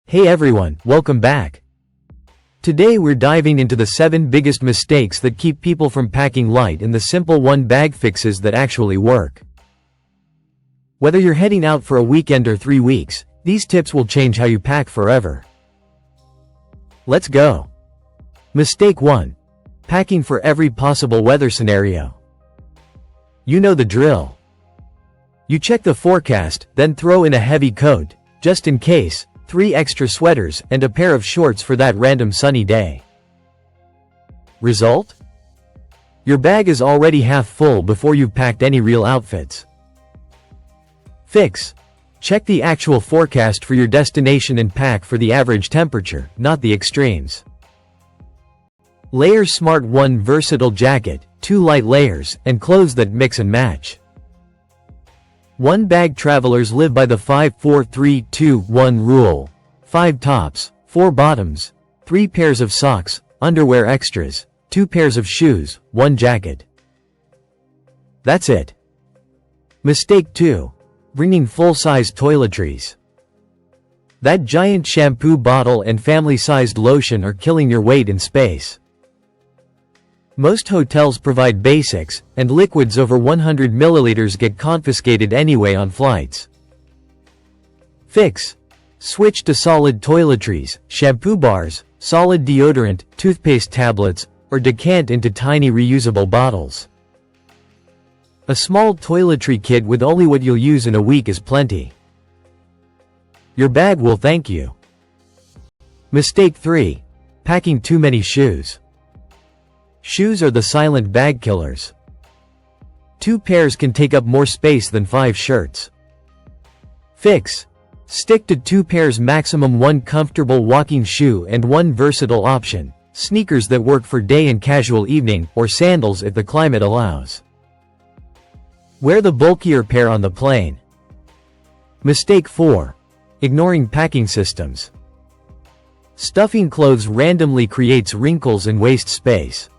Hey everyone, welcome back. Today we're diving into the 7 biggest mistakes that keep people from packing light and the simple one-bag fixes that actually work. Whether you're heading out for a weekend or 3 weeks, these tips will change how you pack forever. Let's go. Mistake 1. Packing for every possible weather scenario. You know the drill. You check the forecast, then throw in a heavy coat, just in case, 3 extra sweaters, and a pair of shorts for that random sunny day. Result? Your bag is already half full before you've packed any real outfits. Fix. Check the actual forecast for your destination and pack for the average temperature, not the extremes. Layer smart. 1 versatile jacket, 2 light layers, and clothes that mix and match. One bag travelers live by the 5-4-3-2-1 rule. 5 tops, 4 bottoms, 3 pairs of socks, underwear extras, 2 pairs of shoes, 1 jacket. That's it. Mistake 2. Bringing full-size toiletries. That giant shampoo bottle and family-sized lotion are killing your weight and space. Most hotels provide basics, and liquids over 100 milliliters get confiscated anyway on flights. Fix. Switch to solid toiletries, shampoo bars, solid deodorant, toothpaste tablets, or decant into tiny reusable bottles. A small toiletry kit with only what you'll use in a week is plenty. Your bag will thank you. Mistake 3. Packing too many shoes. Shoes are the silent bag killers. 2 pairs can take up more space than 5 shirts. Fix. Stick to 2 pairs maximum. 1 comfortable walking shoe and 1 versatile option, sneakers that work for day and casual evening, or sandals if the climate allows. Wear the bulkier pair on the plane. Mistake 4. Ignoring packing systems. Stuffing clothes randomly creates wrinkles and wastes space.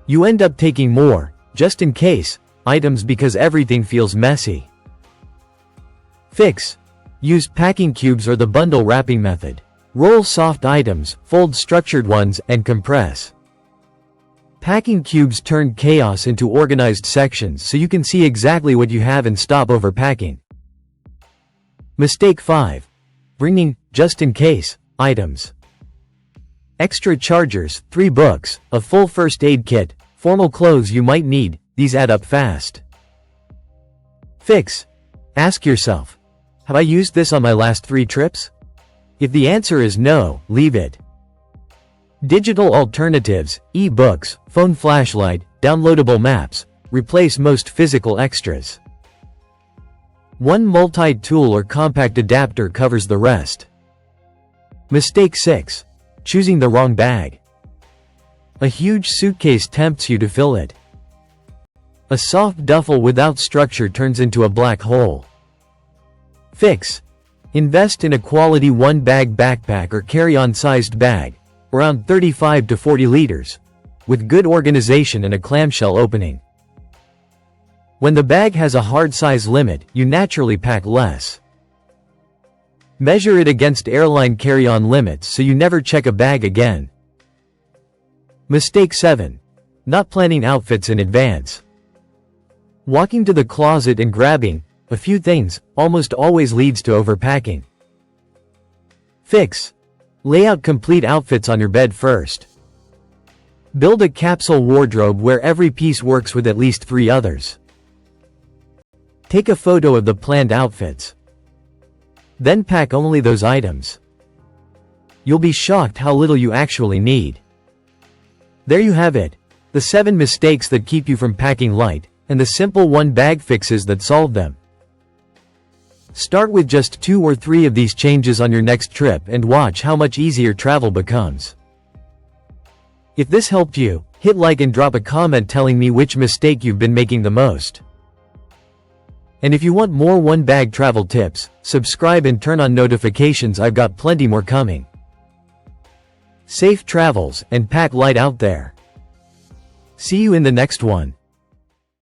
You end up taking more, just in case, items because everything feels messy. Fix. Use packing cubes or the bundle wrapping method. Roll soft items, fold structured ones, and compress. Packing cubes turn chaos into organized sections so you can see exactly what you have and stop overpacking. Mistake 5. Bringing, just in case, items. Extra chargers, 3 books, a full first aid kit, formal clothes you might need, these add up fast. Fix. Ask yourself, have I used this on my last 3 trips? If the answer is no, leave it. Digital alternatives, e-books, phone flashlight, downloadable maps, replace most physical extras. 1 multi-tool or compact adapter covers the rest. Mistake 6. Choosing the wrong bag. A huge suitcase tempts you to fill it. A soft duffel without structure turns into a black hole. Fix. Invest in a quality 1-bag backpack or carry-on sized bag, around 35 to 40 liters, with good organization and a clamshell opening. When the bag has a hard size limit, you naturally pack less. Measure it against airline carry-on limits so you never check a bag again. Mistake 7. Not planning outfits in advance. Walking to the closet and grabbing a few things almost always leads to overpacking. Fix. Lay out complete outfits on your bed first. Build a capsule wardrobe where every piece works with at least 3 others. Take a photo of the planned outfits. Then pack only those items. You'll be shocked how little you actually need. There you have it, the 7 mistakes that keep you from packing light, and the simple 1-bag fixes that solve them. Start with just 2 or 3 of these changes on your next trip and watch how much easier travel becomes. If this helped you, hit like and drop a comment telling me which mistake you've been making the most. And if you want more 1-bag travel tips, subscribe and turn on notifications. I've got plenty more coming. Safe travels, and pack light out there. See you in the next one.